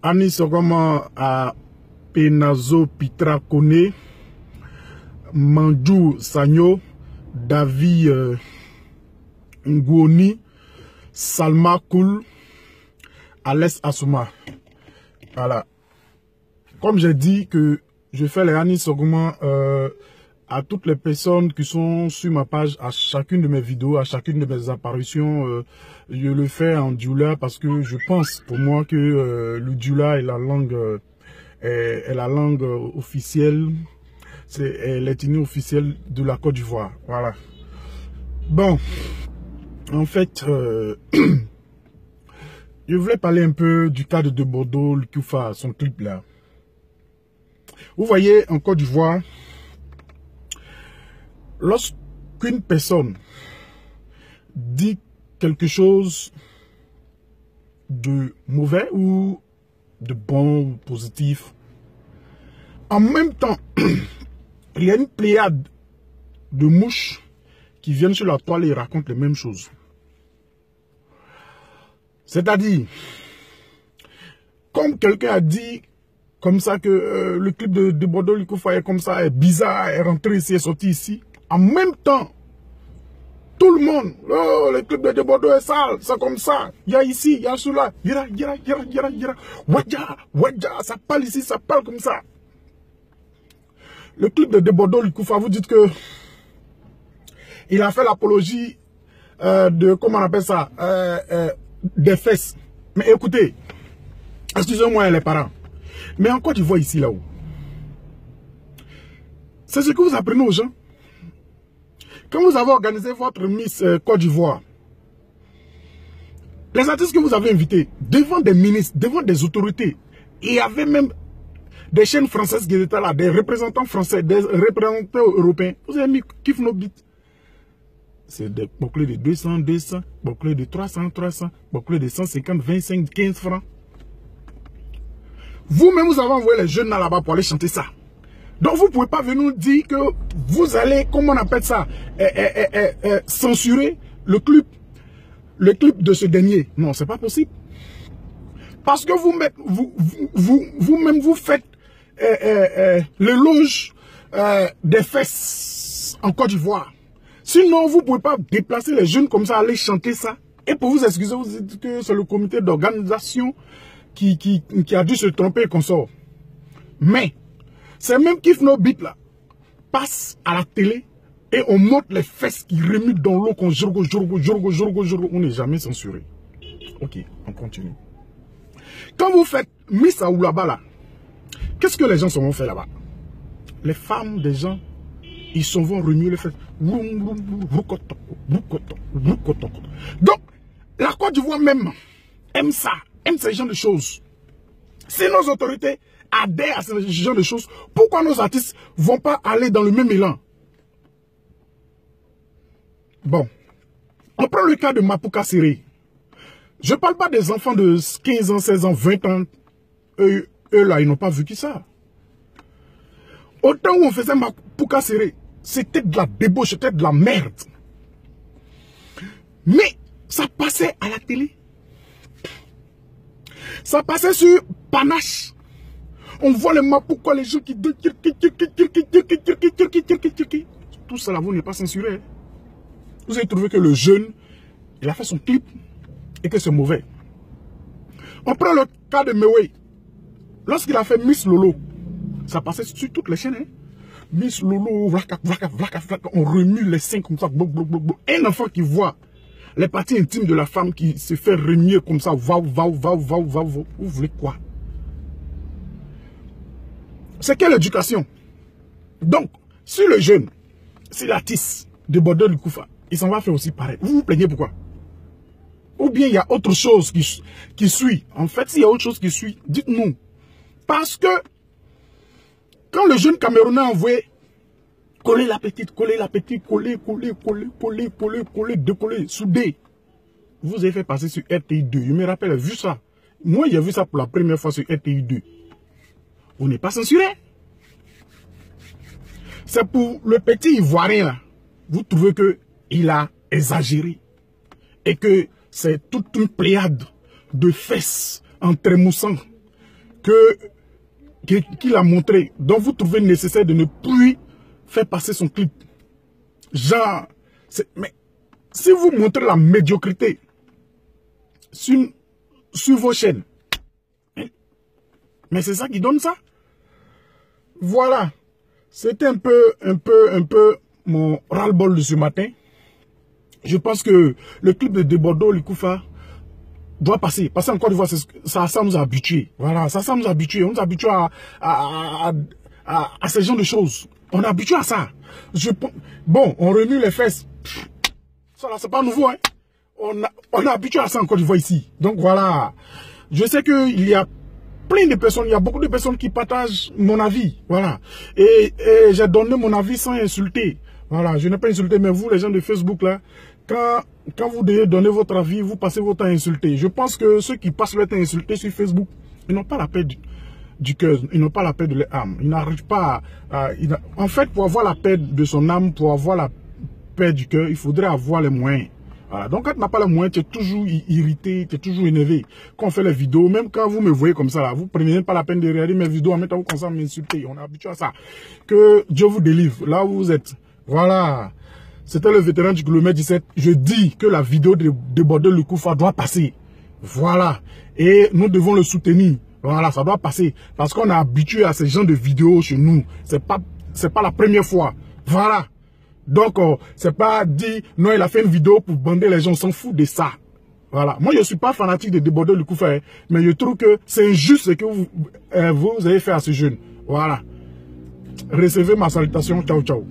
Anis Sogoma à Penazo Pitra Kone, Mandjou Sanyo, David Ngoni, Salma Koul, Alès Assouma. Voilà. Comme j'ai dit que je fais les Anis Sogoma à toutes les personnes qui sont sur ma page, à chacune de mes vidéos, à chacune de mes apparitions, je le fais en djoula parce que je pense pour moi que le djoula est la langue officielle, c'est l'ethnie officielle de la Côte d'Ivoire. Voilà. Bon, en fait, je voulais parler un peu du cas de Bordeaux, le Koufa, son clip là. Vous voyez, en Côte d'Ivoire, lorsqu'une personne dit quelque chose de mauvais ou de bon ou positif, en même temps, il y a une pléiade de mouches qui viennent sur la toile et racontent les mêmes choses. C'est-à-dire, comme quelqu'un a dit comme ça que le clip de Bordeaux Likoufa est comme ça, est bizarre, est rentré ici, est sorti ici. En même temps, tout le monde, oh, le clip de Bordeaux est sale, c'est comme ça. Il y a ici, il y a celui-là. Wadja, ça parle ici, ça parle comme ça. Le clip de Bordeaux Likoufa, vous dites que il a fait l'apologie de, comment on appelle ça, des fesses. Mais écoutez, excusez-moi les parents, mais en Côte d'Ivoire ici, là-haut, c'est ce que vous apprenez aux gens. Quand vous avez organisé votre Miss Côte d'Ivoire, les artistes que vous avez invités, devant des ministres, devant des autorités, il y avait même des chaînes françaises qui étaient là, des représentants français, des représentants européens. Vous avez mis Kiff No Beat. C'est des bouclés de 200, bouclés de 300, bouclés de 150, 25, 15 francs. Vous-même, vous avez envoyé les jeunes là-bas pour aller chanter ça. Donc, vous ne pouvez pas venir nous dire que vous allez, comment on appelle ça, censurer le clip de ce dernier. Non, c'est pas possible. Parce que vous-même, vous faites l'éloge des fesses en Côte d'Ivoire. Sinon, vous ne pouvez pas déplacer les jeunes comme ça, aller chanter ça. Et pour vous excuser, vous dites que c'est le comité d'organisation qui a dû se tromper et qu'on sort. Mais, c'est même Kiff No Beat là, passe à la télé et on montre les fesses qui remuent dans l'eau qu'on jorgo, on n'est jamais censuré. Ok, on continue. Quand vous faites Miss Aoulaba là, qu'est-ce que les gens vont faire là-bas? Les femmes des gens, ils s'en vont remuer les fesses. Donc, la Côte d'Ivoire même aime ça, aime ce genre de choses. Si nos autorités adhèrent à ce genre de choses, pourquoi nos artistes ne vont pas aller dans le même élan? Bon, on prend le cas de Mapouka Séré. Je ne parle pas des enfants de 15 ans, 16 ans, 20 ans. Eux là, ils n'ont pas vécu ça. Au temps où on faisait Mapouka Séré, c'était de la débauche, c'était de la merde. Mais ça passait à la télé. Ça passait sur Panache. On voit les Mapouka, les gens qui... Tout ça là, vous n'êtes pas censuré. Vous avez trouvé que le jeune, il a fait son clip et que c'est mauvais. On prend le cas de Mewé. Lorsqu'il a fait Miss Lolo, ça passait sur toutes les chaînes. Hein? Miss Lolo, on remue les seins comme ça. Un enfant qui voit les parties intimes de la femme qui se fait remuer comme ça. Vous voulez quoi? C'est quelle éducation? Donc, si le jeune, si l'artiste de Bordeaux Likoufa, il s'en va faire aussi pareil. Vous vous plaignez pourquoi? Ou bien il y a autre chose qui suit. En fait, s'il y a autre chose qui suit, dites-nous. Parce que quand le jeune Camerounais a envoyé coller la petite, coller, décoller, souder, vous avez fait passer sur RTI 2. Je me rappelle, j'ai vu ça. Moi, j'ai vu ça pour la première fois sur RTI 2. On n'est pas censuré. C'est pour le petit Ivoirien là. Vous trouvez qu'il a exagéré. Et que c'est toute une pléiade de fesses en trémoussant qu'il a montré, dont vous trouvez nécessaire de ne plus faire passer son clip. Genre, mais si vous montrez la médiocrité sur vos chaînes, mais c'est ça qui donne ça. Voilà. C'était un peu mon ras-le-bol de ce matin. Je pense que le clip de Bordeaux, le Koufa, doit passer. Parce qu'encore une fois, ça nous a habitués. Voilà, ça nous a habitués. On nous habitue à ce genre de choses. On est habitué à ça. Bon, on remue les fesses. Ça là, c'est pas nouveau. Hein. On est habitué à ça en Côte d'Ivoire ici. Donc voilà. Je sais qu'il y a plein de personnes, il y a beaucoup de personnes qui partagent mon avis. Voilà. Et j'ai donné mon avis sans insulter. Voilà, je n'ai pas insulté, mais vous, les gens de Facebook, là, quand vous devez donner votre avis, vous passez votre temps à insulter. Je pense que ceux qui passent leur temps à insulter sur Facebook, ils n'ont pas la paix du cœur, ils n'ont pas la paix de l'âme. Ils n'arrivent pas en fait, pour avoir la paix de son âme, pour avoir la paix du cœur, il faudrait avoir les moyens. Voilà. Donc quand tu n'as pas les moyens, tu es toujours irrité, tu es toujours énervé. Quand on fait les vidéos, même quand vous me voyez comme ça, là, vous ne prenez même pas la peine de regarder mes vidéos en mettant vous comme ça à m'insulter. On est habitué à ça. Que Dieu vous délivre, là où vous êtes. Voilà. C'était le vétéran du kilomètre 17. Je dis que la vidéo de Bordeaux le Koufa doit passer. Voilà. Et nous devons le soutenir. Voilà, ça doit passer. Parce qu'on est habitué à ce genre de vidéos chez nous. C'est pas la première fois. Voilà. Donc, c'est pas dit, non, il a fait une vidéo pour bander les gens. On s'en fout de ça. Voilà. Moi, je ne suis pas fanatique de Bordeaux le Koufa. Mais je trouve que c'est injuste ce que vous avez fait à ce jeune. Voilà. Recevez ma salutation. Ciao, ciao.